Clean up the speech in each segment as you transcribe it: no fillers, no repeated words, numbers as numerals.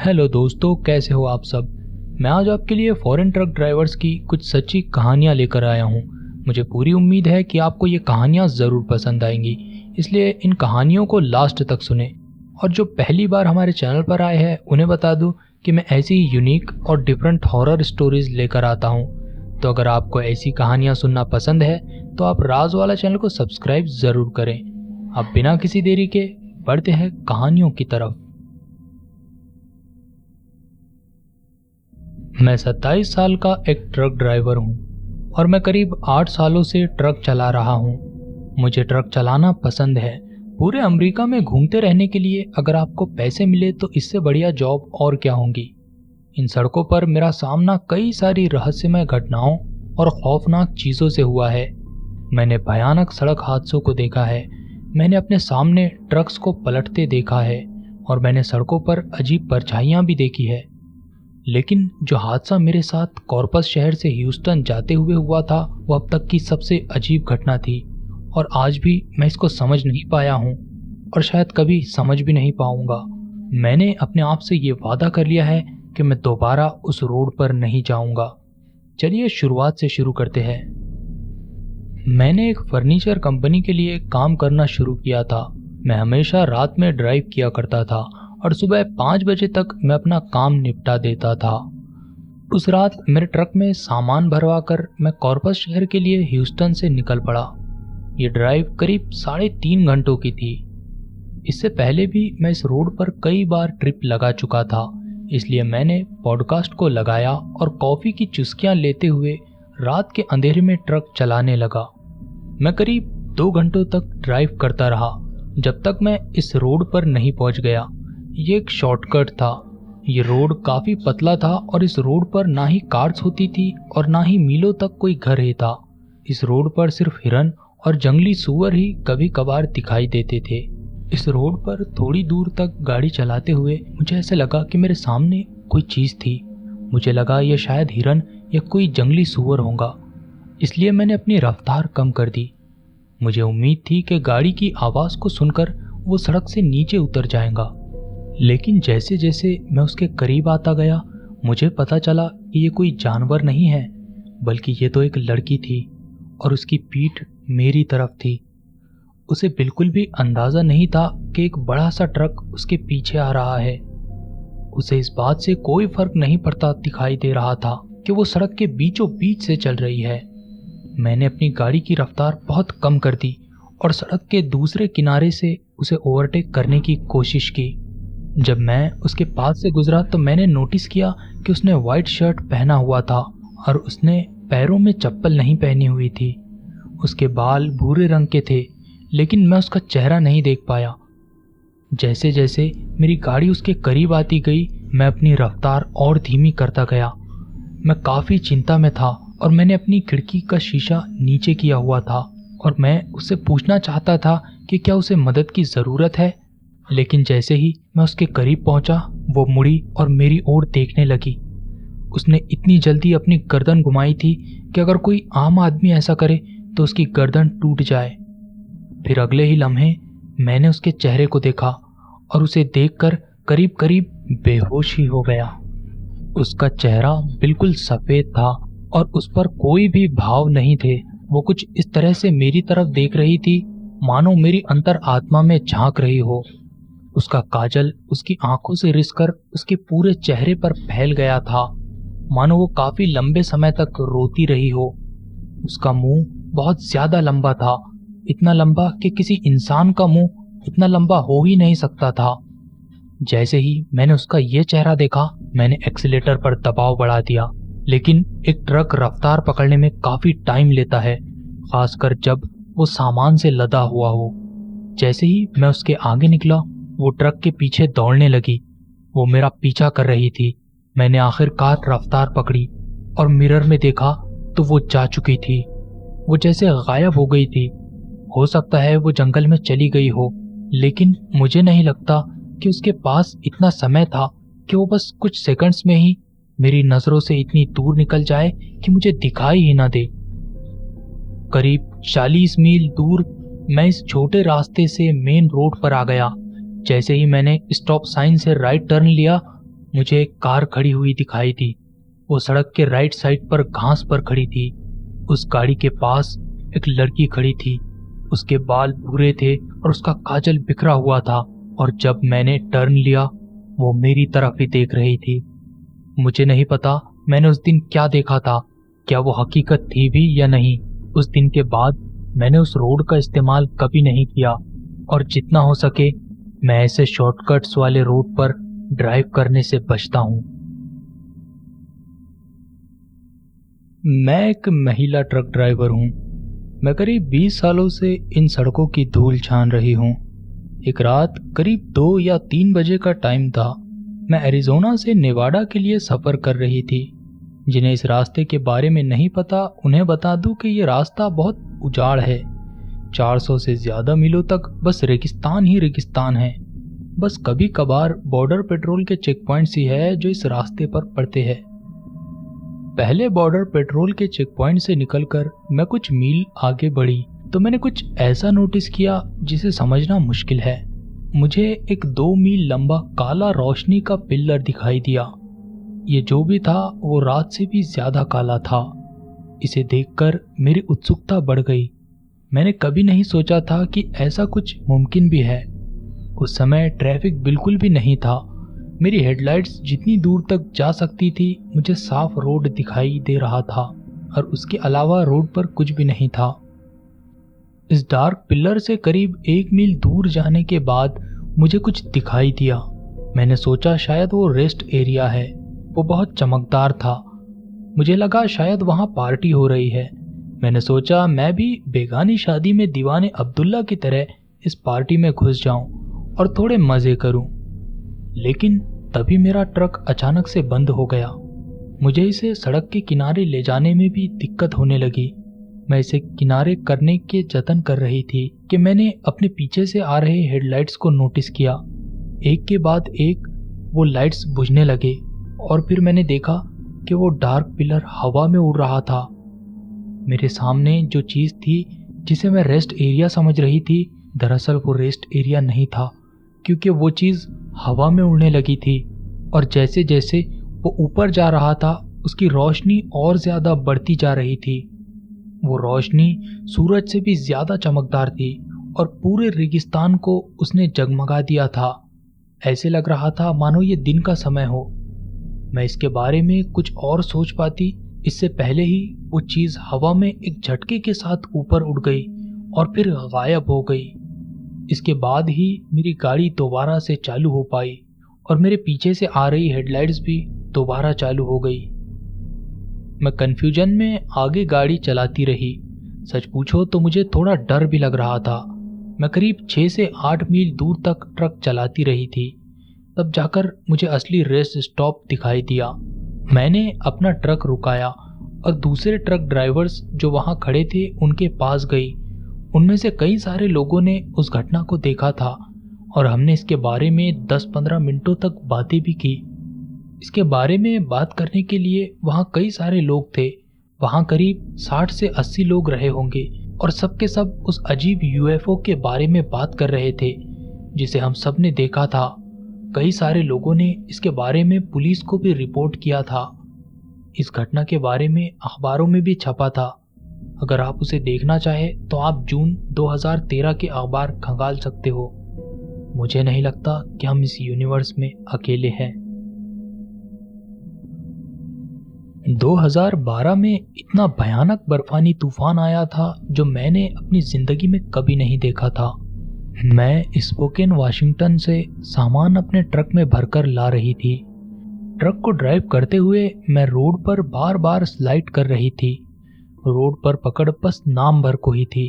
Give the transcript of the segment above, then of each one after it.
Hello दोस्तों, कैसे हो आप सब। मैं आज आपके लिए फॉरेन ट्रक ड्राइवर्स की कुछ सच्ची कहानियां लेकर आया हूं। मुझे पूरी उम्मीद है कि आपको ये कहानियां ज़रूर पसंद आएंगी, इसलिए इन कहानियों को लास्ट तक सुने। और जो पहली बार हमारे चैनल पर आए हैं उन्हें बता दूं कि मैं ऐसी यूनिक और डिफरेंट हॉरर स्टोरीज लेकर आता हूं। तो अगर आपको ऐसी कहानियां सुनना पसंद है तो आप राज वाला चैनल को सब्सक्राइब ज़रूर करें। अब बिना किसी देरी के बढ़ते हैं कहानियों की तरफ। मैं 27 साल का एक ट्रक ड्राइवर हूँ और मैं करीब 8 सालों से ट्रक चला रहा हूँ। मुझे ट्रक चलाना पसंद है। पूरे अमेरिका में घूमते रहने के लिए अगर आपको पैसे मिले तो इससे बढ़िया जॉब और क्या होंगी। इन सड़कों पर मेरा सामना कई सारी रहस्यमय घटनाओं और खौफनाक चीज़ों से हुआ है। मैंने भयानक सड़क हादसों को देखा है, मैंने अपने सामने ट्रक्स को पलटते देखा है और मैंने सड़कों पर अजीब परछाइयाँ भी देखी है। लेकिन जो हादसा मेरे साथ कॉर्पस शहर से ह्यूस्टन जाते हुए हुआ था वो अब तक की सबसे अजीब घटना थी और आज भी मैं इसको समझ नहीं पाया हूँ और शायद कभी समझ भी नहीं पाऊंगा। मैंने अपने आप से ये वादा कर लिया है कि मैं दोबारा उस रोड पर नहीं जाऊंगा। चलिए शुरुआत से शुरू करते हैं। मैंने एक फर्नीचर कंपनी के लिए काम करना शुरू किया था। मैं हमेशा रात में ड्राइव किया करता था और सुबह 5 बजे तक मैं अपना काम निपटा देता था। उस रात मेरे ट्रक में सामान भरवा कर मैं कॉर्पस शहर के लिए ह्यूस्टन से निकल पड़ा। ये ड्राइव करीब 3.5 घंटों की थी। इससे पहले भी मैं इस रोड पर कई बार ट्रिप लगा चुका था, इसलिए मैंने पॉडकास्ट को लगाया और कॉफ़ी की चुस्कियां लेते हुए रात के अंधेरे में ट्रक चलाने लगा। मैं करीब 2 घंटों तक ड्राइव करता रहा जब तक मैं इस रोड पर नहीं पहुंच गया। ये एक शॉर्टकट था। ये रोड काफ़ी पतला था और इस रोड पर ना ही कार्स होती थी और ना ही मीलों तक कोई घर ही था। इस रोड पर सिर्फ हिरन और जंगली सूअर ही कभी कभार दिखाई देते थे। इस रोड पर थोड़ी दूर तक गाड़ी चलाते हुए मुझे ऐसे लगा कि मेरे सामने कोई चीज़ थी। मुझे लगा यह शायद हिरन या कोई जंगली सूअर होगा, इसलिए मैंने अपनी रफ्तार कम कर दी। मुझे उम्मीद थी कि गाड़ी की आवाज़ को सुनकर वो सड़क से नीचे उतर जाएगा, लेकिन जैसे जैसे मैं उसके करीब आता गया मुझे पता चला कि ये कोई जानवर नहीं है, बल्कि ये तो एक लड़की थी और उसकी पीठ मेरी तरफ थी। उसे बिल्कुल भी अंदाज़ा नहीं था कि एक बड़ा सा ट्रक उसके पीछे आ रहा है। उसे इस बात से कोई फर्क नहीं पड़ता दिखाई दे रहा था कि वो सड़क के बीचों बीच से चल रही है। मैंने अपनी गाड़ी की रफ्तार बहुत कम कर दी और सड़क के दूसरे किनारे से उसे ओवरटेक करने की कोशिश की। जब मैं उसके पास से गुजरा तो मैंने नोटिस किया कि उसने वाइट शर्ट पहना हुआ था और उसने पैरों में चप्पल नहीं पहनी हुई थी। उसके बाल भूरे रंग के थे, लेकिन मैं उसका चेहरा नहीं देख पाया। जैसे जैसे मेरी गाड़ी उसके करीब आती गई मैं अपनी रफ्तार और धीमी करता गया। मैं काफ़ी चिंता में था और मैंने अपनी खिड़की का शीशा नीचे किया हुआ था और मैं उससे पूछना चाहता था कि क्या उसे मदद की ज़रूरत है। लेकिन जैसे ही मैं उसके करीब पहुंचा वो मुड़ी और मेरी ओर देखने लगी। उसने इतनी जल्दी अपनी गर्दन घुमाई थी कि अगर कोई आम आदमी ऐसा करे तो उसकी गर्दन टूट जाए। फिर अगले ही लम्हे मैंने उसके चेहरे को देखा और उसे देखकर करीब करीब बेहोश ही हो गया। उसका चेहरा बिल्कुल सफ़ेद था और उस पर कोई भी भाव नहीं थे। वो कुछ इस तरह से मेरी तरफ देख रही थी मानो मेरी अंतर आत्मा में झांक रही हो। उसका काजल उसकी आंखों से रिसकर उसके पूरे चेहरे पर फैल गया था, मानो वो काफी लंबे समय तक रोती रही हो। उसका मुंह बहुत ज्यादा लंबा था, इतना लंबा कि किसी इंसान का मुंह इतना लंबा हो ही नहीं सकता था। जैसे ही मैंने उसका ये चेहरा देखा मैंने एक्सीलेटर पर दबाव बढ़ा दिया, लेकिन एक ट्रक रफ्तार पकड़ने में काफी टाइम लेता है, खासकर जब वो सामान से लदा हुआ हो। जैसे ही मैं उसके आगे निकला वो ट्रक के पीछे दौड़ने लगी। वो मेरा पीछा कर रही थी। मैंने आखिरकार रफ्तार पकड़ी और मिरर में देखा तो वो जा चुकी थी। वो जैसे गायब हो गई थी। हो सकता है वो जंगल में चली गई हो, लेकिन मुझे नहीं लगता कि उसके पास इतना समय था कि वो बस कुछ सेकंड्स में ही मेरी नज़रों से इतनी दूर निकल जाए कि मुझे दिखाई ही ना दे। करीब 40 मील दूर मैं इस छोटे रास्ते से मेन रोड पर आ गया। जैसे ही मैंने स्टॉप साइन से राइट टर्न लिया मुझे एक कार खड़ी हुई दिखाई दी। वो सड़क के राइट साइड पर घास पर खड़ी थी। उस गाड़ी के पास एक लड़की खड़ी थी। उसके बाल भूरे थे और उसका काजल बिखरा हुआ था, और जब मैंने टर्न लिया वो मेरी तरफ ही देख रही थी। मुझे नहीं पता मैंने उस दिन क्या देखा था, क्या वो हकीकत थी भी या नहीं। उस दिन के बाद मैंने उस रोड का इस्तेमाल कभी नहीं किया, और जितना हो सके मैं ऐसे शॉर्टकट्स वाले रोड पर ड्राइव करने से बचता हूँ। मैं एक महिला ट्रक ड्राइवर हूँ। मैं करीब 20 सालों से इन सड़कों की धूल छान रही हूँ। एक रात करीब 2 या 3 बजे का टाइम था। मैं एरिज़ोना से नेवाडा के लिए सफ़र कर रही थी। जिन्हें इस रास्ते के बारे में नहीं पता उन्हें बता दूं कि ये रास्ता बहुत उजाड़ है। 400 से ज़्यादा मीलों तक बस रेगिस्तान ही रेगिस्तान है। बस कभी कभार बॉर्डर पेट्रोल के चेक पॉइंट्स ही है जो इस रास्ते पर पड़ते हैं। पहले बॉर्डर पेट्रोल के चेक पॉइंट से निकलकर मैं कुछ मील आगे बढ़ी तो मैंने कुछ ऐसा नोटिस किया जिसे समझना मुश्किल है। मुझे एक 2 मील लंबा काला रोशनी का पिल्लर दिखाई दिया। ये जो भी था वो रात से भी ज्यादा काला था। इसे देखकर मेरी उत्सुकता बढ़ गई। मैंने कभी नहीं सोचा था कि ऐसा कुछ मुमकिन भी है। उस समय ट्रैफिक बिल्कुल भी नहीं था। मेरी हेडलाइट्स जितनी दूर तक जा सकती थी मुझे साफ रोड दिखाई दे रहा था, और उसके अलावा रोड पर कुछ भी नहीं था। इस डार्क पिलर से करीब 1 मील दूर जाने के बाद मुझे कुछ दिखाई दिया। मैंने सोचा शायद वो रेस्ट एरिया है। वो बहुत चमकदार था। मुझे लगा शायद वहाँ पार्टी हो रही है। मैंने सोचा मैं भी बेगानी शादी में दीवाने अब्दुल्ला की तरह इस पार्टी में घुस जाऊं और थोड़े मजे करूं। लेकिन तभी मेरा ट्रक अचानक से बंद हो गया। मुझे इसे सड़क के किनारे ले जाने में भी दिक्कत होने लगी। मैं इसे किनारे करने के जतन कर रही थी कि मैंने अपने पीछे से आ रहे हेडलाइट्स को नोटिस किया। एक के बाद एक वो लाइट्स बुझने लगे, और फिर मैंने देखा कि वो डार्क पिलर हवा में उड़ रहा था। मेरे सामने जो चीज़ थी जिसे मैं रेस्ट एरिया समझ रही थी, दरअसल वो रेस्ट एरिया नहीं था, क्योंकि वो चीज़ हवा में उड़ने लगी थी, और जैसे जैसे वो ऊपर जा रहा था उसकी रोशनी और ज़्यादा बढ़ती जा रही थी। वो रोशनी सूरज से भी ज़्यादा चमकदार थी और पूरे रेगिस्तान को उसने जगमगा दिया था। ऐसे लग रहा था मानो ये दिन का समय हो। मैं इसके बारे में कुछ और सोच पाती इससे पहले ही वो चीज़ हवा में एक झटके के साथ ऊपर उड़ गई और फिर गायब हो गई। इसके बाद ही मेरी गाड़ी दोबारा से चालू हो पाई और मेरे पीछे से आ रही हेडलाइट्स भी दोबारा चालू हो गई। मैं कंफ्यूजन में आगे गाड़ी चलाती रही। सच पूछो तो मुझे थोड़ा डर भी लग रहा था। मैं करीब 6 से 8 मील दूर तक ट्रक चलाती रही थी, तब जाकर मुझे असली रेस्ट स्टॉप दिखाई दिया। मैंने अपना ट्रक रुकाया और दूसरे ट्रक ड्राइवर्स जो वहां खड़े थे उनके पास गई। उनमें से कई सारे लोगों ने उस घटना को देखा था और हमने इसके बारे में 10-15 मिनटों तक बातें भी की। इसके बारे में बात करने के लिए वहाँ कई सारे लोग थे। वहाँ करीब 60 से 80 लोग रहे होंगे और सबके सब उस अजीब यूएफओ के बारे में बात कर रहे थे जिसे हम सब ने देखा था। कई सारे लोगों ने इसके बारे में पुलिस को भी रिपोर्ट किया था। इस घटना के बारे में अखबारों में भी छपा था। अगर आप उसे देखना चाहें तो आप जून 2013 के अखबार खंगाल सकते हो। मुझे नहीं लगता कि हम इस यूनिवर्स में अकेले हैं। 2012 में इतना भयानक बर्फानी तूफान आया था जो मैंने अपनी जिंदगी में कभी नहीं देखा था। मैं स्पोकेन वाशिंगटन से सामान अपने ट्रक में भरकर ला रही थी। ट्रक को ड्राइव करते हुए मैं रोड पर बार बार स्लाइड कर रही थी। रोड पर पकड़ बस नाम भर को ही थी,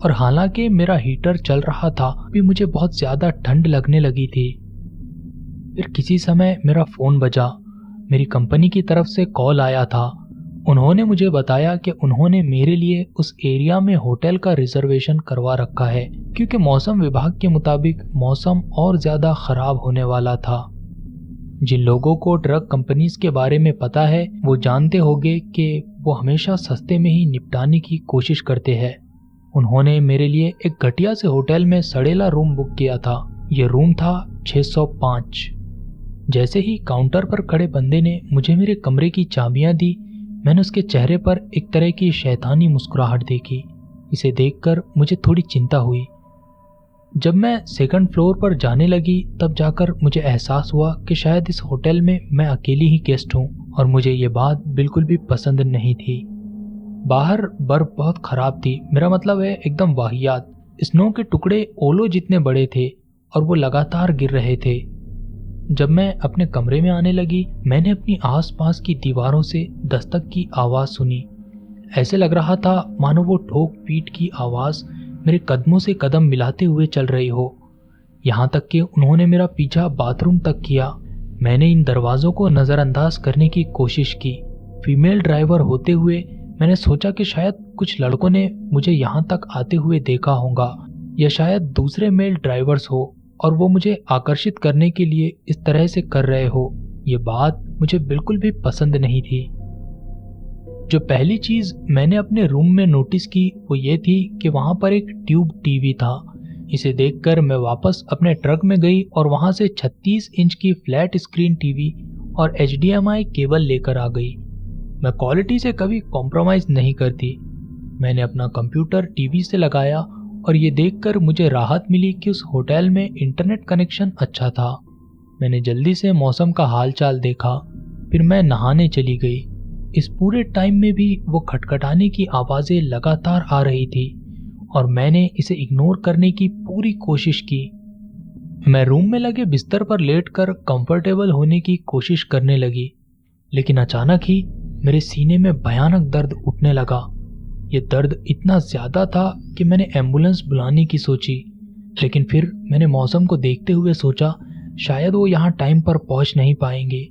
और हालांकि मेरा हीटर चल रहा था भी मुझे बहुत ज्यादा ठंड लगने लगी थी। फिर किसी समय मेरा फोन बजा। मेरी कंपनी की तरफ से कॉल आया था। उन्होंने मुझे बताया कि उन्होंने मेरे लिए उस एरिया में होटल का रिजर्वेशन करवा रखा है क्योंकि मौसम विभाग के मुताबिक मौसम और ज्यादा खराब होने वाला था। जिन लोगों को ट्रक कंपनीज के बारे में पता है वो जानते होंगे कि वो हमेशा सस्ते में ही निपटाने की कोशिश करते हैं। उन्होंने मेरे लिए एक घटिया से होटल में सड़ेला रूम बुक किया था। ये रूम था 605। जैसे ही काउंटर पर खड़े बंदे ने मुझे मेरे कमरे की चाबियां दी, मैंने उसके चेहरे पर एक तरह की शैतानी मुस्कुराहट देखी। इसे देखकर मुझे थोड़ी चिंता हुई। जब मैं सेकंड फ्लोर पर जाने लगी तब जाकर मुझे एहसास हुआ कि शायद इस होटल में मैं अकेली ही गेस्ट हूँ और मुझे ये बात बिल्कुल भी पसंद नहीं थी। बाहर बर्फ बहुत खराब थी, मेरा मतलब है एकदम वाहियात। स्नो के टुकड़े ओलो जितने बड़े थे और वो लगातार गिर रहे थे। जब मैं अपने कमरे में आने लगी, मैंने अपनी आसपास की दीवारों से दस्तक की आवाज़ सुनी। ऐसे लग रहा था मानो वो ठोक पीट की आवाज़ मेरे कदमों से कदम मिलाते हुए चल रही हो। यहाँ तक कि उन्होंने मेरा पीछा बाथरूम तक किया। मैंने इन दरवाज़ों को नज़रअंदाज करने की कोशिश की। फीमेल ड्राइवर होते हुए मैंने सोचा कि शायद कुछ लड़कों ने मुझे यहाँ तक आते हुए देखा होगा, या शायद दूसरे मेल ड्राइवर्स हो और वो मुझे आकर्षित करने के लिए इस तरह से कर रहे हो। ये बात मुझे बिल्कुल भी पसंद नहीं थी। जो पहली चीज़ मैंने अपने रूम में नोटिस की वो ये थी कि वहाँ पर एक ट्यूब टीवी था। इसे देखकर मैं वापस अपने ट्रक में गई और वहाँ से 36 इंच की फ्लैट स्क्रीन टीवी और HDMI केबल लेकर आ गई। मैं क्वालिटी से कभी कॉम्प्रोमाइज़ नहीं करती। मैंने अपना कंप्यूटर टीवी से लगाया और ये देखकर मुझे राहत मिली कि उस होटल में इंटरनेट कनेक्शन अच्छा था। मैंने जल्दी से मौसम का हाल चाल देखा, फिर मैं नहाने चली गई। इस पूरे टाइम में भी वो खटखटाने की आवाज़ें लगातार आ रही थी और मैंने इसे इग्नोर करने की पूरी कोशिश की। मैं रूम में लगे बिस्तर पर लेटकर कंफर्टेबल होने की कोशिश करने लगी, लेकिन अचानक ही मेरे सीने में भयानक दर्द उठने लगा। ये दर्द इतना ज़्यादा था कि मैंने एम्बुलेंस बुलाने की सोची, लेकिन फिर मैंने मौसम को देखते हुए सोचा शायद वो यहाँ टाइम पर पहुँच नहीं पाएंगे।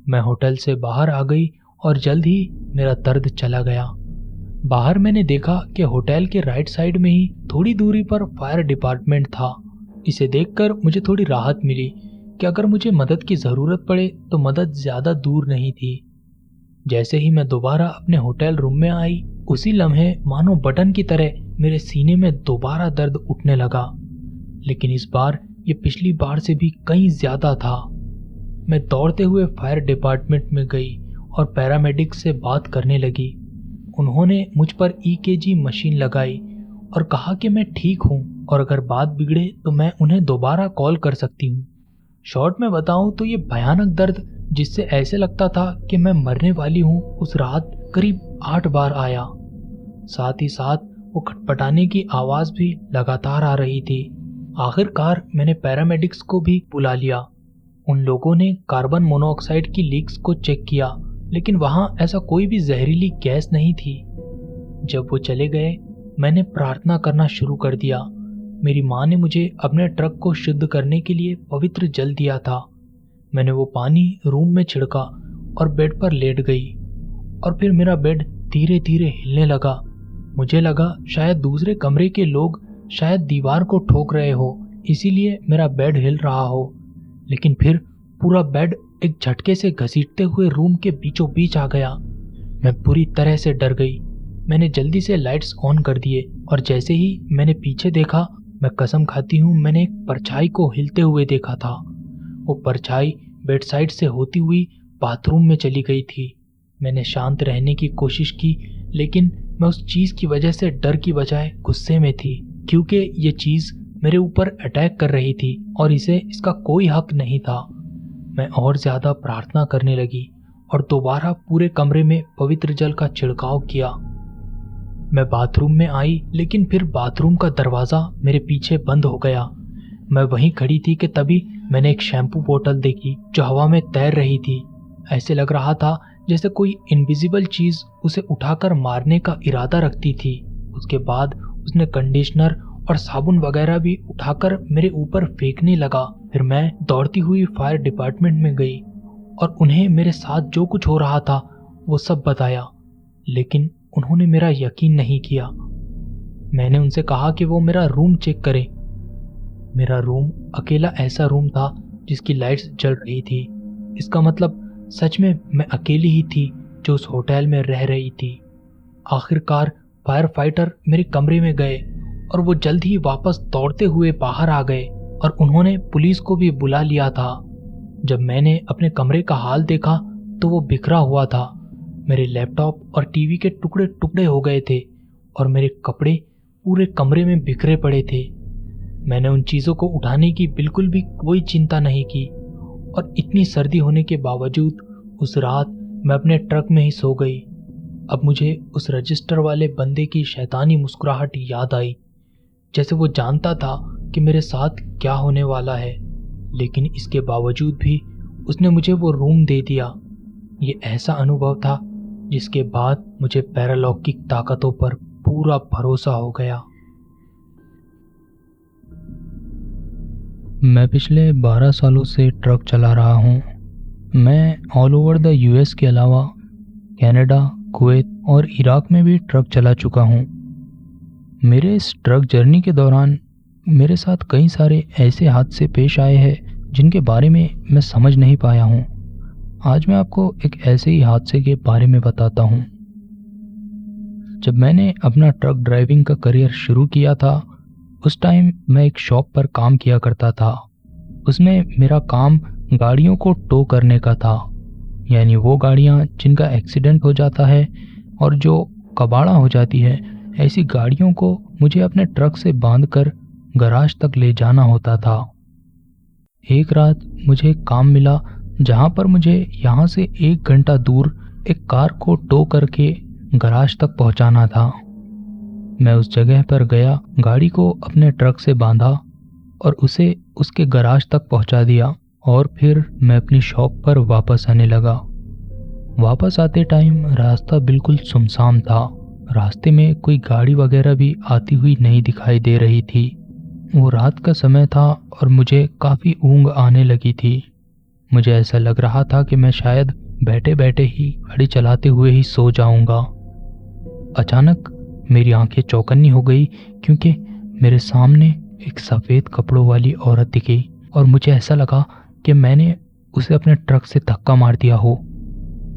मैं होटल से बाहर आ गई और जल्द ही मेरा दर्द चला गया। बाहर मैंने देखा कि होटल के राइट साइड में ही थोड़ी दूरी पर फायर डिपार्टमेंट था। इसे देखकर मुझे थोड़ी राहत मिली कि अगर मुझे मदद की ज़रूरत पड़े तो मदद ज़्यादा दूर नहीं थी। जैसे ही मैं दोबारा अपने होटल रूम में आई, उसी लम्हे मानो बटन की तरह मेरे सीने में दोबारा दर्द उठने लगा, लेकिन इस बार ये पिछली बार से भी कहीं ज़्यादा था। मैं दौड़ते हुए फायर डिपार्टमेंट में गई और पैरामेडिक से बात करने लगी। उन्होंने मुझ पर EKG मशीन लगाई और कहा कि मैं ठीक हूँ और अगर बात बिगड़े तो मैं उन्हें दोबारा कॉल कर सकती हूँ। शॉर्ट में बताऊँ तो ये भयानक दर्द, जिससे ऐसे लगता था कि मैं मरने वाली हूँ, उस रात करीब 8 बार आया। साथ ही साथ वो खटपटाने की आवाज़ भी लगातार आ रही थी। आखिरकार मैंने पैरामेडिक्स को भी बुला लिया। उन लोगों ने कार्बन मोनोऑक्साइड की लीक्स को चेक किया, लेकिन वहाँ ऐसा कोई भी जहरीली गैस नहीं थी। जब वो चले गए, मैंने प्रार्थना करना शुरू कर दिया। मेरी माँ ने मुझे अपने ट्रक को शुद्ध करने के लिए पवित्र जल दिया था। मैंने वो पानी रूम में छिड़का और बेड पर लेट गई और फिर मेरा बेड धीरे धीरे हिलने लगा। मुझे लगा शायद दूसरे कमरे के लोग शायद दीवार को ठोक रहे हो, इसीलिए मेरा बेड हिल रहा हो। लेकिन फिर पूरा बेड एक झटके से घसीटते हुए रूम के बीचों बीच आ गया। मैं पूरी तरह से डर गई। मैंने जल्दी से लाइट्स ऑन कर दिए और जैसे ही मैंने पीछे देखा, मैं कसम खाती हूँ मैंने एक परछाई को हिलते हुए देखा था। वो परछाई बेड साइड से होती हुई बाथरूम में चली गई थी। मैंने शांत रहने की कोशिश की, लेकिन मैं उस चीज़ की वजह से डर की बजाय गुस्से में थी, क्योंकि ये चीज़ मेरे ऊपर अटैक कर रही थी और इसे इसका कोई हक नहीं था। मैं और ज़्यादा प्रार्थना करने लगी और दोबारा पूरे कमरे में पवित्र जल का छिड़काव किया। मैं बाथरूम में आई, लेकिन फिर बाथरूम का दरवाज़ा मेरे पीछे बंद हो गया। मैं वहीं खड़ी थी कि तभी मैंने एक शैम्पू बोतल देखी जो हवा में तैर रही थी। ऐसे लग रहा था जैसे कोई इनविजिबल चीज़ उसे उठाकर मारने का इरादा रखती थी। उसके बाद उसने कंडीशनर और साबुन वगैरह भी उठाकर मेरे ऊपर फेंकने लगा। फिर मैं दौड़ती हुई फायर डिपार्टमेंट में गई और उन्हें मेरे साथ जो कुछ हो रहा था वो सब बताया, लेकिन उन्होंने मेरा यकीन नहीं किया। मैंने उनसे कहा कि वो मेरा रूम चेक करें। मेरा रूम अकेला ऐसा रूम था जिसकी लाइट्स जल रही थी। इसका मतलब सच में मैं अकेली ही थी जो उस होटल में रह रही थी। आखिरकार फायर फाइटर मेरे कमरे में गए और वो जल्द ही वापस दौड़ते हुए बाहर आ गए और उन्होंने पुलिस को भी बुला लिया था। जब मैंने अपने कमरे का हाल देखा तो वो बिखरा हुआ था। मेरे लैपटॉप और टीवी के टुकड़े टुकड़े हो गए थे और मेरे कपड़े पूरे कमरे में बिखरे पड़े थे। मैंने उन चीज़ों को उठाने की बिल्कुल भी कोई चिंता नहीं की और इतनी सर्दी होने के बावजूद उस रात मैं अपने ट्रक में ही सो गई। अब मुझे उस रजिस्टर वाले बंदे की शैतानी मुस्कुराहट याद आई, जैसे वो जानता था कि मेरे साथ क्या होने वाला है, लेकिन इसके बावजूद भी उसने मुझे वो रूम दे दिया। ये ऐसा अनुभव था जिसके बाद मुझे पैरालौकिक ताकतों पर पूरा भरोसा हो गया। मैं पिछले 12 सालों से ट्रक चला रहा हूँ। मैं ऑल ओवर द यूएस के अलावा कनाडा, कुवैत और इराक में भी ट्रक चला चुका हूँ। मेरे इस ट्रक जर्नी के दौरान मेरे साथ कई सारे ऐसे हादसे पेश आए हैं जिनके बारे में मैं समझ नहीं पाया हूँ। आज मैं आपको एक ऐसे ही हादसे के बारे में बताता हूँ। जब मैंने अपना ट्रक ड्राइविंग का करियर शुरू किया था, उस टाइम मैं एक शॉप पर काम किया करता था। उसमें मेरा काम गाड़ियों को टो करने का था, यानी वो गाड़ियाँ जिनका एक्सीडेंट हो जाता है और जो कबाड़ा हो जाती है, ऐसी गाड़ियों को मुझे अपने ट्रक से बांधकर गराज तक ले जाना होता था। एक रात मुझे एक काम मिला जहाँ पर मुझे यहाँ से 1 घंटा दूर एक कार को टो करके गराज तक पहुँचाना था। मैं उस जगह पर गया, गाड़ी को अपने ट्रक से बांधा और उसे उसके गराज तक पहुँचा दिया और फिर मैं अपनी शॉप पर वापस आने लगा। वापस आते टाइम रास्ता बिल्कुल सुनसान था। रास्ते में कोई गाड़ी वगैरह भी आती हुई नहीं दिखाई दे रही थी। वो रात का समय था और मुझे काफ़ी ऊँघ आने लगी थी। मुझे ऐसा लग रहा था कि मैं शायद बैठे बैठे ही गाड़ी चलाते हुए ही सो जाऊंगा। अचानक मेरी आंखें चौकन्नी हो गई क्योंकि मेरे सामने एक सफ़ेद कपड़ों वाली औरत दिखी और मुझे ऐसा लगा कि मैंने उसे अपने ट्रक से धक्का मार दिया हो।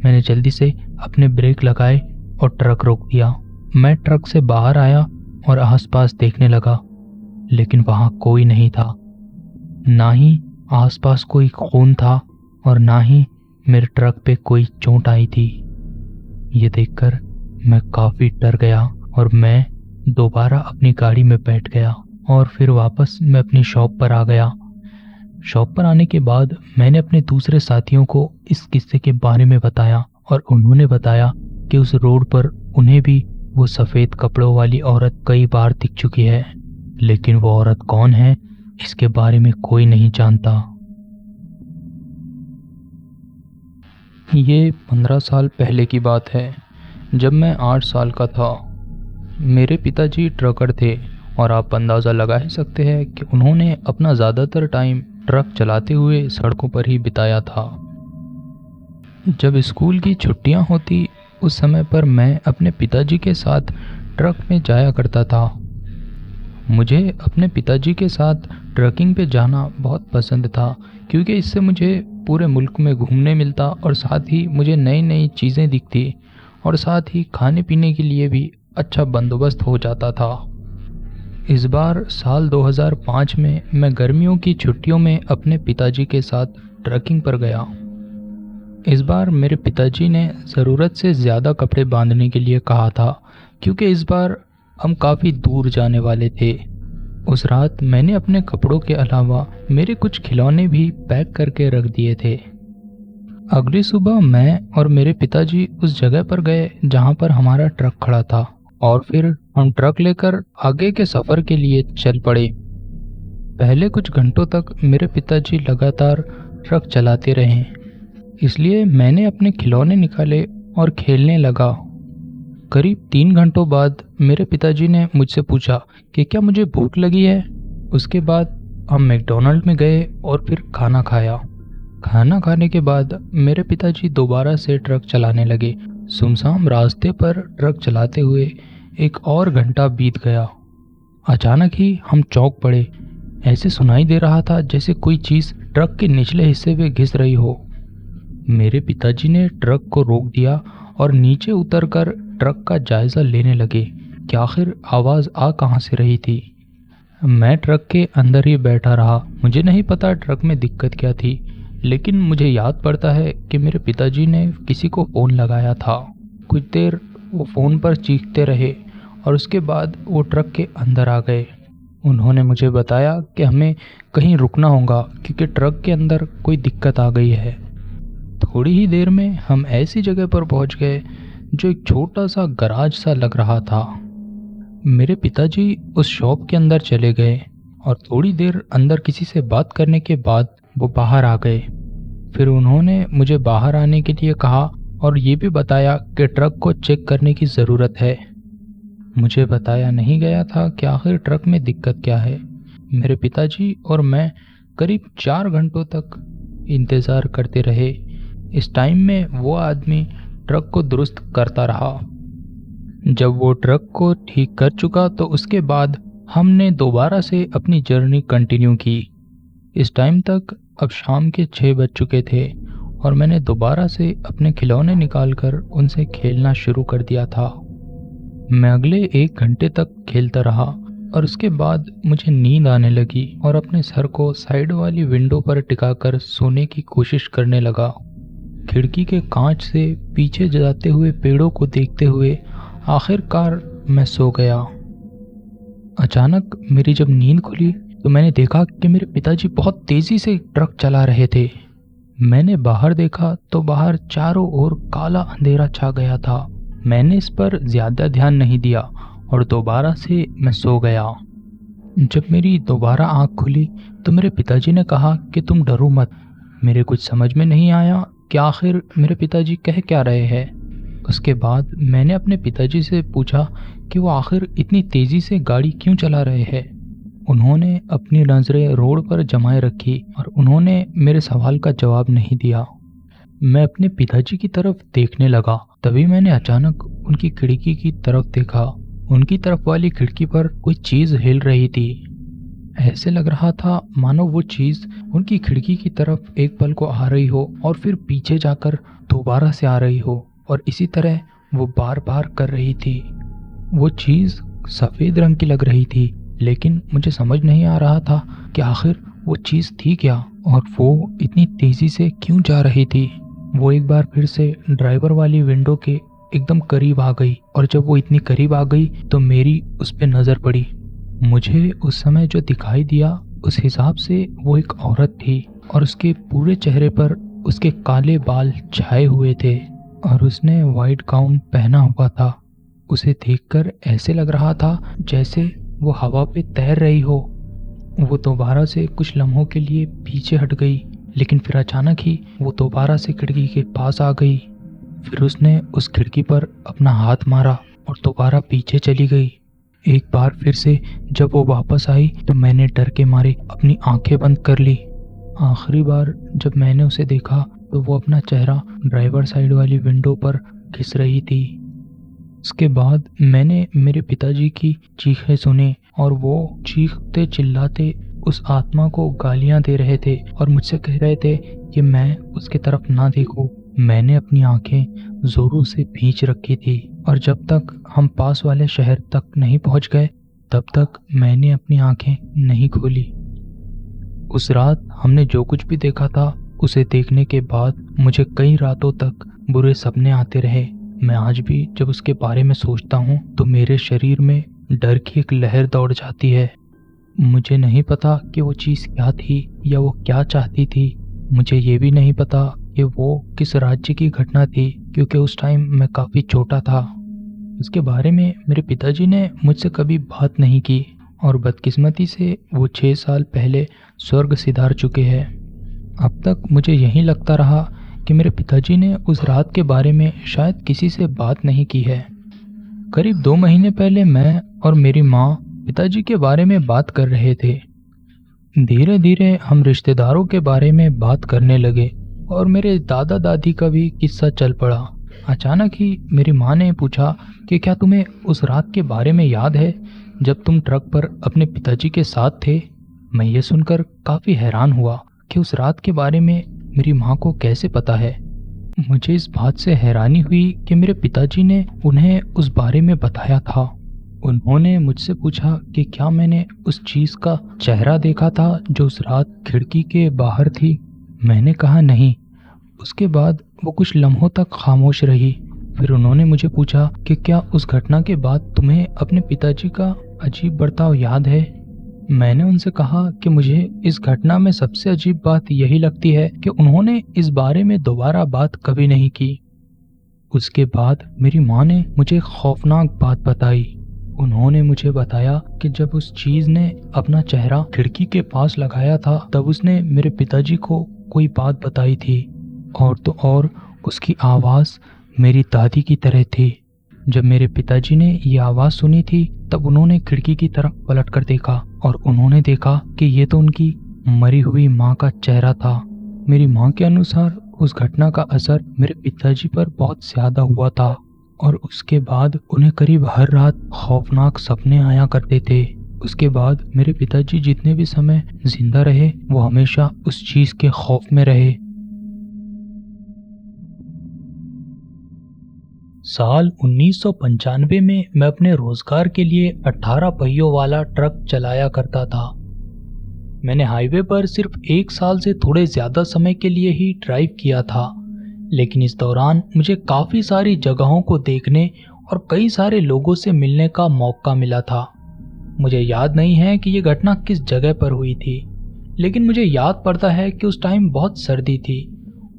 मैंने जल्दी से अपने ब्रेक लगाए और ट्रक रोक दिया। मैं ट्रक से बाहर आया और आसपास देखने लगा, लेकिन वहाँ कोई नहीं था। ना ही आसपास कोई खून था और ना ही मेरे ट्रक पे कोई चोट आई थी। ये देखकर मैं काफ़ी डर गया और मैं दोबारा अपनी गाड़ी में बैठ गया और फिर वापस मैं अपनी शॉप पर आ गया। शॉप पर आने के बाद मैंने अपने दूसरे साथियों को इस किस्से के बारे में बताया और उन्होंने बताया कि उस रोड पर उन्हें भी वो सफ़ेद कपड़ों वाली औरत कई बार दिख चुकी है, लेकिन वो औरत कौन है इसके बारे में कोई नहीं जानता। ये 15 साल पहले की बात है, जब मैं 8 साल का था। मेरे पिताजी ट्रकर थे और आप अंदाज़ा लगा ही सकते हैं कि उन्होंने अपना ज़्यादातर टाइम ट्रक चलाते हुए सड़कों पर ही बिताया था। जब स्कूल की छुट्टियां होती, उस समय पर मैं अपने पिताजी के साथ ट्रक में जाया करता था। मुझे अपने पिताजी के साथ ट्रकिंग पे जाना बहुत पसंद था क्योंकि इससे मुझे पूरे मुल्क में घूमने मिलता और साथ ही मुझे नई नई चीज़ें दिखती और साथ ही खाने पीने के लिए भी अच्छा बंदोबस्त हो जाता था। इस बार साल 2005 में मैं गर्मियों की छुट्टियों में अपने पिताजी के साथ ट्रकिंग पर गया। इस बार मेरे पिताजी ने ज़रूरत से ज़्यादा कपड़े बांधने के लिए कहा था क्योंकि इस बार हम काफ़ी दूर जाने वाले थे। उस रात मैंने अपने कपड़ों के अलावा मेरे कुछ खिलौने भी पैक करके रख दिए थे। अगली सुबह मैं और मेरे पिताजी उस जगह पर गए जहां पर हमारा ट्रक खड़ा था और फिर हम ट्रक लेकर आगे के सफ़र के लिए चल पड़े। पहले कुछ घंटों तक मेरे पिताजी लगातार ट्रक चलाते रहे, इसलिए मैंने अपने खिलौने निकाले और खेलने लगा। करीब 3 घंटों बाद मेरे पिताजी ने मुझसे पूछा कि क्या मुझे भूख लगी है। उसके बाद हम मैकडॉनल्ड में गए और फिर खाना खाया। खाना खाने के बाद मेरे पिताजी दोबारा से ट्रक चलाने लगे। सुनसान रास्ते पर ट्रक चलाते हुए 1 और घंटा बीत गया। अचानक ही हम चौंक पड़े। ऐसे सुनाई दे रहा था जैसे कोई चीज़ ट्रक के निचले हिस्से में घिस रही हो। मेरे पिताजी ने ट्रक को रोक दिया और नीचे उतरकर ट्रक का जायज़ा लेने लगे कि आखिर आवाज़ आ कहाँ से रही थी। मैं ट्रक के अंदर ही बैठा रहा। मुझे नहीं पता ट्रक में दिक्कत क्या थी, लेकिन मुझे याद पड़ता है कि मेरे पिताजी ने किसी को फ़ोन लगाया था। कुछ देर वो फ़ोन पर चीखते रहे और उसके बाद वो ट्रक के अंदर आ गए। उन्होंने मुझे बताया कि हमें कहीं रुकना होगा क्योंकि ट्रक के अंदर कोई दिक्कत आ गई है। थोड़ी ही देर में हम ऐसी जगह पर पहुंच गए जो एक छोटा सा गराज सा लग रहा था। मेरे पिताजी उस शॉप के अंदर चले गए और थोड़ी देर अंदर किसी से बात करने के बाद वो बाहर आ गए। फिर उन्होंने मुझे बाहर आने के लिए कहा और ये भी बताया कि ट्रक को चेक करने की ज़रूरत है। मुझे बताया नहीं गया था कि आखिर ट्रक में दिक्कत क्या है। मेरे पिताजी और मैं करीब 4 घंटों तक इंतज़ार करते रहे। इस टाइम में वो आदमी ट्रक को दुरुस्त करता रहा। जब वो ट्रक को ठीक कर चुका तो उसके बाद हमने दोबारा से अपनी जर्नी कंटिन्यू की। इस टाइम तक अब शाम के 6 बज चुके थे और मैंने दोबारा से अपने खिलौने निकालकर उनसे खेलना शुरू कर दिया था। मैं अगले 1 घंटे तक खेलता रहा और उसके बाद मुझे नींद आने लगी और अपने सर को साइड वाली विंडो पर टिकाकर सोने की कोशिश करने लगा। खिड़की के कांच से पीछे जाते हुए पेड़ों को देखते हुए आखिरकार मैं सो गया। अचानक मेरी जब नींद खुली तो मैंने देखा कि मेरे पिताजी बहुत तेज़ी से ट्रक चला रहे थे। मैंने बाहर देखा तो बाहर चारों ओर काला अंधेरा छा गया था। मैंने इस पर ज़्यादा ध्यान नहीं दिया और दोबारा से मैं सो गया। जब मेरी दोबारा आँख खुली तो मेरे पिताजी ने कहा कि तुम डरो मत। मेरे कुछ समझ में नहीं आया कि आखिर मेरे पिताजी कह क्या रहे हैं। उसके बाद मैंने अपने पिताजी से पूछा कि वो आखिर इतनी तेज़ी से गाड़ी क्यों चला रहे हैं। उन्होंने अपनी नज़रें रोड पर जमाए रखी और उन्होंने मेरे सवाल का जवाब नहीं दिया। मैं अपने पिताजी की तरफ देखने लगा। तभी मैंने अचानक उनकी खिड़की की तरफ देखा। उनकी तरफ वाली खिड़की पर कोई चीज़ हिल रही थी। ऐसे लग रहा था मानो वो चीज़ उनकी खिड़की की तरफ एक पल को आ रही हो और फिर पीछे जाकर दोबारा से आ रही हो और इसी तरह वो बार बार कर रही थी। वो चीज़ सफ़ेद रंग की लग रही थी, लेकिन मुझे समझ नहीं आ रहा था कि आखिर वो चीज़ थी क्या और वो इतनी तेज़ी से क्यों जा रही थी। वो एक बार फिर से ड्राइवर वाली विंडो के एकदम करीब आ गई और जब वो इतनी करीब आ गई तो मेरी उस पर नज़र पड़ी। मुझे उस समय जो दिखाई दिया उस हिसाब से वो एक औरत थी और उसके पूरे चेहरे पर उसके काले बाल छाए हुए थे और उसने वाइट गाउन पहना हुआ था। उसे देखकर ऐसे लग रहा था जैसे वो हवा पे तैर रही हो। वो दोबारा से कुछ लम्हों के लिए पीछे हट गई, लेकिन फिर अचानक ही वो दोबारा से खिड़की के पास आ गई। फिर उसने उस खिड़की पर अपना हाथ मारा और दोबारा पीछे चली गई। एक बार फिर से जब वो वापस आई तो मैंने डर के मारे अपनी आंखें बंद कर ली। आखिरी बार जब मैंने उसे देखा तो वो अपना चेहरा ड्राइवर साइड वाली विंडो पर घिस रही थी। उसके बाद मैंने मेरे पिताजी की चीखें सुनी और वो चीखते चिल्लाते उस आत्मा को गालियां दे रहे थे और मुझसे कह रहे थे कि मैं उसके तरफ ना देखूं। मैंने अपनी आंखें जोरों से भींच रखी थी और जब तक हम पास वाले शहर तक नहीं पहुंच गए तब तक मैंने अपनी आंखें नहीं खोली। उस रात हमने जो कुछ भी देखा था उसे देखने के बाद मुझे कई रातों तक बुरे सपने आते रहे। मैं आज भी जब उसके बारे में सोचता हूँ तो मेरे शरीर में डर की एक लहर दौड़ जाती है। मुझे नहीं पता कि वो चीज़ क्या थी या वो क्या चाहती थी। मुझे ये भी नहीं पता कि वो किस राज्य की घटना थी, क्योंकि उस टाइम मैं काफ़ी छोटा था। उसके बारे में मेरे पिताजी ने मुझसे कभी बात नहीं की और बदकिस्मती से वो 6 साल पहले स्वर्ग सिधार चुके हैं। अब तक मुझे यही लगता रहा कि मेरे पिताजी ने उस रात के बारे में शायद किसी से बात नहीं की है। करीब 2 महीने पहले मैं और मेरी माँ पिताजी के बारे में बात कर रहे थे। धीरे धीरे हम रिश्तेदारों के बारे में बात करने लगे और मेरे दादा दादी का भी किस्सा चल पड़ा। अचानक ही मेरी माँ ने पूछा कि क्या तुम्हें उस रात के बारे में याद है जब तुम ट्रक पर अपने पिताजी के साथ थे। मैं ये सुनकर काफ़ी हैरान हुआ कि उस रात के बारे में मेरी माँ को कैसे पता है। मुझे इस बात से हैरानी हुई कि मेरे पिताजी ने उन्हें उस बारे में बताया था। उन्होंने मुझसे पूछा कि क्या मैंने उस चीज़ का चेहरा देखा था जो उस रात खिड़की के बाहर थी। मैंने कहा नहीं। उसके बाद वो कुछ लम्हों तक खामोश रही। फिर उन्होंने मुझे पूछा कि क्या उस घटना के बाद तुम्हें अपने पिताजी का अजीब बर्ताव याद है। मैंने उनसे कहा कि मुझे इस घटना में सबसे अजीब बात यही लगती है कि उन्होंने इस बारे में दोबारा बात कभी नहीं की। उसके बाद मेरी माँ ने मुझे एक खौफनाक बात बताई। उन्होंने मुझे बताया कि जब उस चीज ने अपना चेहरा खिड़की के पास लगाया था तब उसने मेरे पिताजी को कोई बात बताई थी, और तो और उसकी आवाज़ मेरी दादी की तरह थी। जब मेरे पिताजी ने ये आवाज़ सुनी थी तब उन्होंने खिड़की की तरफ पलट कर देखा और उन्होंने देखा कि ये तो उनकी मरी हुई माँ का चेहरा था। मेरी माँ के अनुसार उस घटना का असर मेरे पिताजी पर बहुत ज़्यादा हुआ था और उसके बाद उन्हें करीब हर रात खौफनाक सपने आया करते थे। उसके बाद मेरे पिताजी जितने भी समय जिंदा रहे वो हमेशा उस चीज़ के खौफ में रहे। साल 1995 में मैं अपने रोजगार के लिए 18 पहियों वाला ट्रक चलाया करता था। मैंने हाईवे पर सिर्फ 1 साल से थोड़े ज़्यादा समय के लिए ही ड्राइव किया था, लेकिन इस दौरान मुझे काफ़ी सारी जगहों को देखने और कई सारे लोगों से मिलने का मौका मिला था। मुझे याद नहीं है कि ये घटना किस जगह पर हुई थी, लेकिन मुझे याद पड़ता है कि उस टाइम बहुत सर्दी थी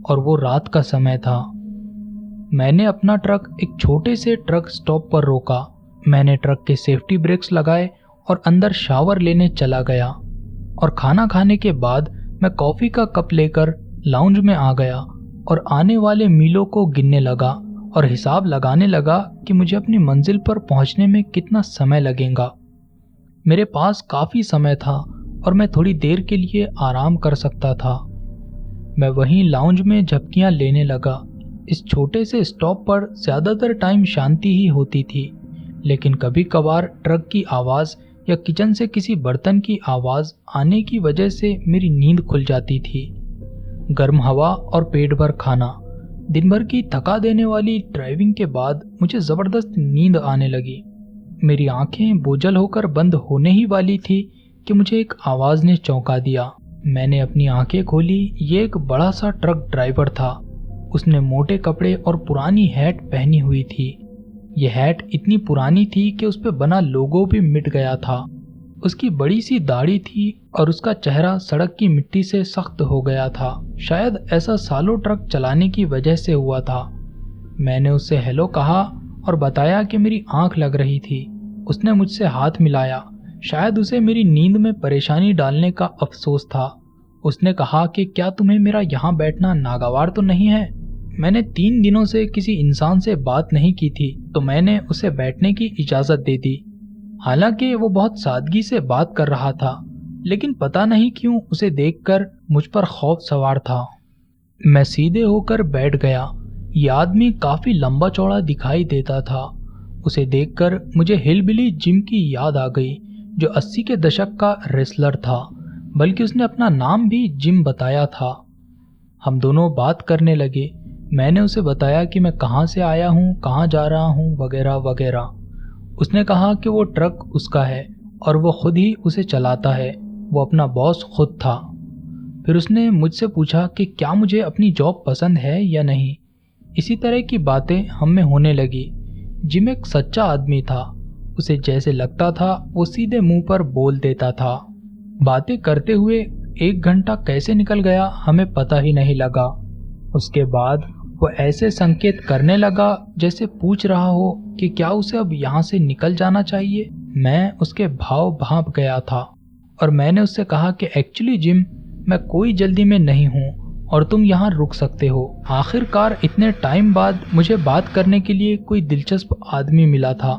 और वो रात का समय था। मैंने अपना ट्रक एक छोटे से ट्रक स्टॉप पर रोका। मैंने ट्रक के सेफ्टी ब्रेक्स लगाए और अंदर शावर लेने चला गया और खाना खाने के बाद मैं कॉफ़ी का कप लेकर लाउंज में आ गया और आने वाले मीलों को गिनने लगा और हिसाब लगाने लगा कि मुझे अपनी मंजिल पर पहुंचने में कितना समय लगेगा। मेरे पास काफ़ी समय था और मैं थोड़ी देर के लिए आराम कर सकता था। मैं वहीं लाउंज में झपकियां लेने लगा। इस छोटे से स्टॉप पर ज़्यादातर टाइम शांति ही होती थी, लेकिन कभी कभार ट्रक की आवाज़ या किचन से किसी बर्तन की आवाज़ आने की वजह से मेरी नींद खुल जाती थी। गर्म हवा और पेट भर खाना, दिन भर की थका देने वाली ड्राइविंग के बाद मुझे ज़बरदस्त नींद आने लगी। मेरी आंखें बोझल होकर बंद होने ही वाली थी कि मुझे एक आवाज़ ने चौंका दिया। मैंने अपनी आंखें खोली। ये एक बड़ा सा ट्रक ड्राइवर था। उसने मोटे कपड़े और पुरानी हैट पहनी हुई थी। यह हैट इतनी पुरानी थी कि उस पर बना लोगो भी मिट गया था। उसकी बड़ी सी दाढ़ी थी और उसका चेहरा सड़क की मिट्टी से सख्त हो गया था। शायद ऐसा सालों ट्रक चलाने की वजह से हुआ था। मैंने उससे हेलो कहा और बताया कि मेरी आंख लग रही थी। उसने मुझसे हाथ मिलाया। शायद उसे मेरी नींद में परेशानी डालने का अफसोस था। उसने कहा कि क्या तुम्हें मेरा यहाँ बैठना नागवार तो नहीं है। मैंने 3 दिनों से किसी इंसान से बात नहीं की थी, तो मैंने उसे बैठने की इजाज़त दे दी। हालांकि वो बहुत सादगी से बात कर रहा था, लेकिन पता नहीं क्यों उसे देखकर मुझ पर खौफ सवार था। मैं सीधे होकर बैठ गया। ये आदमी काफ़ी लंबा चौड़ा दिखाई देता था। उसे देखकर मुझे हिलबिली जिम की याद आ गई, जो 80 के दशक का रेसलर था, बल्कि उसने अपना नाम भी जिम बताया था। हम दोनों बात करने लगे। मैंने उसे बताया कि मैं कहाँ से आया हूँ, कहाँ जा रहा हूँ, वगैरह वगैरह। उसने कहा कि वो ट्रक उसका है और वो खुद ही उसे चलाता है, वो अपना बॉस खुद था। फिर उसने मुझसे पूछा कि क्या मुझे अपनी जॉब पसंद है या नहीं। इसी तरह की बातें हम में होने लगी। जिम एक सच्चा आदमी था। उसे जैसे लगता था वो सीधे मुंह पर बोल देता था। बातें करते हुए 1 घंटा कैसे निकल गया हमें पता ही नहीं लगा। उसके बाद वो ऐसे संकेत करने लगा जैसे पूछ रहा हो कि क्या उसे अब यहाँ से निकल जाना चाहिए। मैं उसके भाव भांप गया था और मैंने उससे कहा कि एक्चुअली जिम, मैं कोई जल्दी में नहीं हूँ और तुम यहाँ रुक सकते हो। आखिरकार इतने टाइम बाद मुझे बात करने के लिए कोई दिलचस्प आदमी मिला था।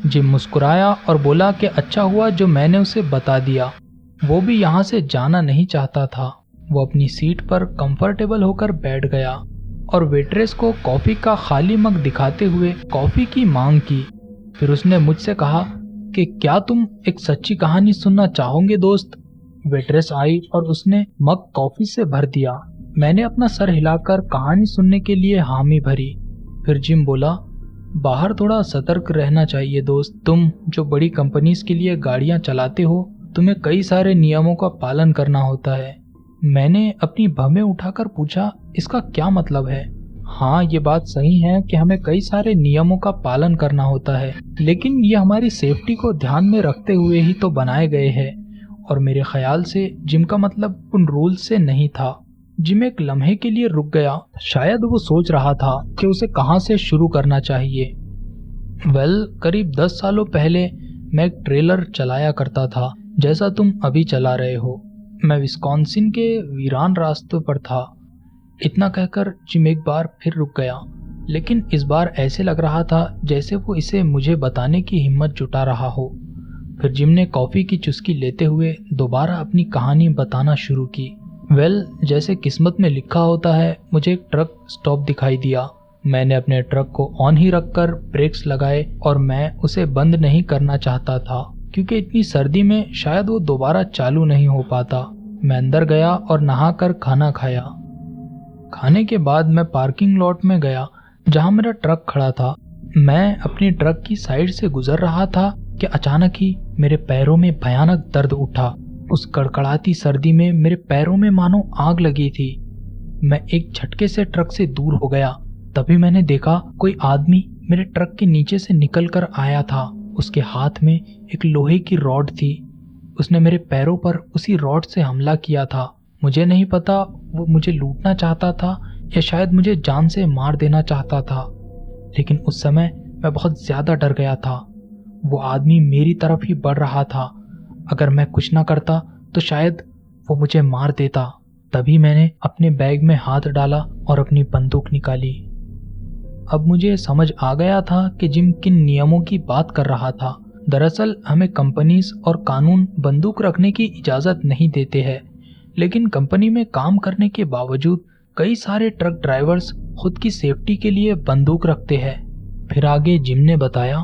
जिम मुस्कुराया और बोला कि अच्छा हुआ जो मैंने उसे बता दिया। वो भी यहाँ से जाना नहीं चाहता था। वो अपनी सीट पर कंफर्टेबल होकर बैठ गया और वेट्रेस को कॉफ़ी का खाली मग दिखाते हुए कॉफ़ी की मांग की। फिर उसने मुझसे कहा कि क्या तुम एक सच्ची कहानी सुनना चाहोगे दोस्त। वेट्रेस आई और उसने मग कॉफ़ी से भर दिया। मैंने अपना सर हिलाकर कहानी सुनने के लिए हामी भरी। फिर जिम बोला, बाहर थोड़ा सतर्क रहना चाहिए दोस्त। तुम जो बड़ी कंपनीज के लिए गाड़ियाँ चलाते हो, तुम्हें कई सारे नियमों का पालन करना होता है। मैंने अपनी भवें उठाकर पूछा, इसका क्या मतलब है? हाँ, ये बात सही है कि हमें कई सारे नियमों का पालन करना होता है, लेकिन ये हमारी सेफ्टी को ध्यान में रखते हुए ही तो बनाए गए हैं। और मेरे ख्याल से जिम का मतलब उन रूल्स से नहीं था। जिम एक लम्हे के लिए रुक गया। शायद वो सोच रहा था कि उसे कहाँ से शुरू करना चाहिए। करीब 10 सालों पहले मैं एक ट्रेलर चलाया करता था, जैसा तुम अभी चला रहे हो। मैं विस्कॉन्सिन के वीरान रास्तों पर था। इतना कहकर जिम एक बार फिर रुक गया, लेकिन इस बार ऐसे लग रहा था जैसे वो इसे मुझे बताने की हिम्मत जुटा रहा हो। फिर जिम ने कॉफी की चुस्की लेते हुए दोबारा अपनी कहानी बताना शुरू की। जैसे किस्मत में लिखा होता है, मुझे एक ट्रक स्टॉप दिखाई दिया। मैंने अपने ट्रक को ऑन ही रखकर ब्रेक्स लगाए और मैं उसे बंद नहीं करना चाहता था, क्योंकि इतनी सर्दी में शायद वो दोबारा चालू नहीं हो पाता। मैं अंदर गया और नहाकर खाना खाया। खाने के बाद मैं पार्किंग लॉट में गया जहां मेरा ट्रक खड़ा था। मैं अपनी ट्रक की साइड से गुजर रहा था कि अचानक ही मेरे पैरों में भयानक दर्द उठा। उस कड़कड़ाती सर्दी में मेरे पैरों में मानो आग लगी थी। मैं एक झटके से ट्रक से दूर हो गया। तभी मैंने देखा कोई आदमी मेरे ट्रक के नीचे से निकल कर आया था। उसके हाथ में एक लोहे की रॉड थी। उसने मेरे पैरों पर उसी रॉड से हमला किया था। मुझे नहीं पता वो मुझे लूटना चाहता था या शायद मुझे जान से मार देना चाहता था, लेकिन उस समय मैं बहुत ज्यादा डर गया था। वो आदमी मेरी तरफ ही बढ़ रहा था। अगर मैं कुछ ना करता तो शायद वो मुझे मार देता। तभी मैंने अपने बैग में हाथ डाला और अपनी बंदूक निकाली। अब मुझे समझ आ गया था कि जिम किन नियमों की बात कर रहा था। दरअसल हमें कंपनीज और कानून बंदूक रखने की इजाज़त नहीं देते हैं, लेकिन कंपनी में काम करने के बावजूद कई सारे ट्रक ड्राइवर्स खुद की सेफ्टी के लिए बंदूक रखते हैं। फिर आगे जिम ने बताया,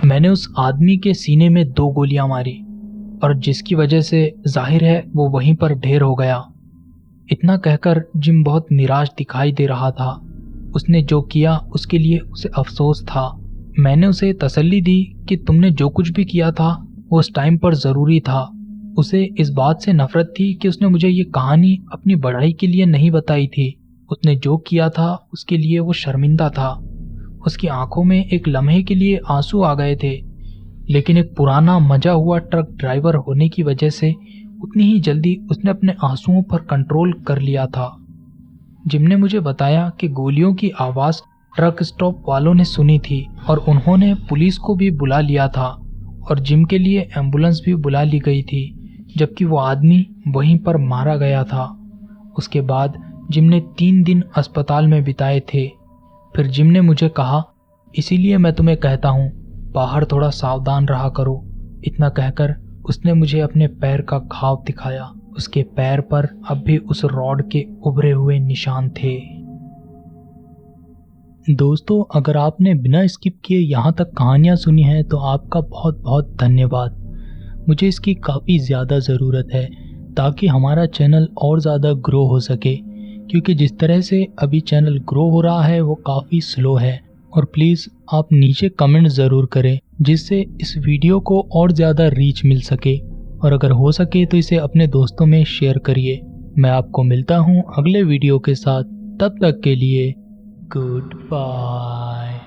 मैंने उस आदमी के सीने में 2 गोलियां मारी और जिसकी वजह से जाहिर है वो वहीं पर ढेर हो गया। इतना कहकर जिम बहुत निराश दिखाई दे रहा था। उसने जो किया उसके लिए उसे अफसोस था। मैंने उसे तसल्ली दी कि तुमने जो कुछ भी किया था वो उस टाइम पर ज़रूरी था। उसे इस बात से नफरत थी कि उसने मुझे ये कहानी अपनी बढ़ाई के लिए नहीं बताई थी। उसने जो किया था उसके लिए वो शर्मिंदा था। उसकी आंखों में एक लम्हे के लिए आंसू आ गए थे, लेकिन एक पुराना मजा हुआ ट्रक ड्राइवर होने की वजह से उतनी ही जल्दी उसने अपने आंसुओं पर कंट्रोल कर लिया था। जिम ने मुझे बताया कि गोलियों की आवाज़ ट्रक स्टॉप वालों ने सुनी थी और उन्होंने पुलिस को भी बुला लिया था और जिम के लिए एम्बुलेंस भी बुला ली गई थी, जबकि वो आदमी वहीं पर मारा गया था। उसके बाद जिम ने 3 दिन अस्पताल में बिताए थे। फिर जिम ने मुझे कहा, इसीलिए मैं तुम्हें कहता हूँ बाहर थोड़ा सावधान रहा करो। इतना कहकर उसने मुझे अपने पैर का घाव दिखाया। उसके पैर पर अब भी उस रॉड के उभरे हुए निशान थे। दोस्तों, अगर आपने बिना स्किप किए यहाँ तक कहानियाँ सुनी हैं तो आपका बहुत बहुत धन्यवाद। मुझे इसकी काफ़ी ज़्यादा ज़रूरत है ताकि हमारा चैनल और ज़्यादा ग्रो हो सके, क्योंकि जिस तरह से अभी चैनल ग्रो हो रहा है वो काफ़ी स्लो है। और प्लीज़ आप नीचे कमेंट ज़रूर करें जिससे इस वीडियो को और ज़्यादा रीच मिल सके, और अगर हो सके तो इसे अपने दोस्तों में शेयर करिए। मैं आपको मिलता हूँ अगले वीडियो के साथ। तब तक के लिए गुड बाय।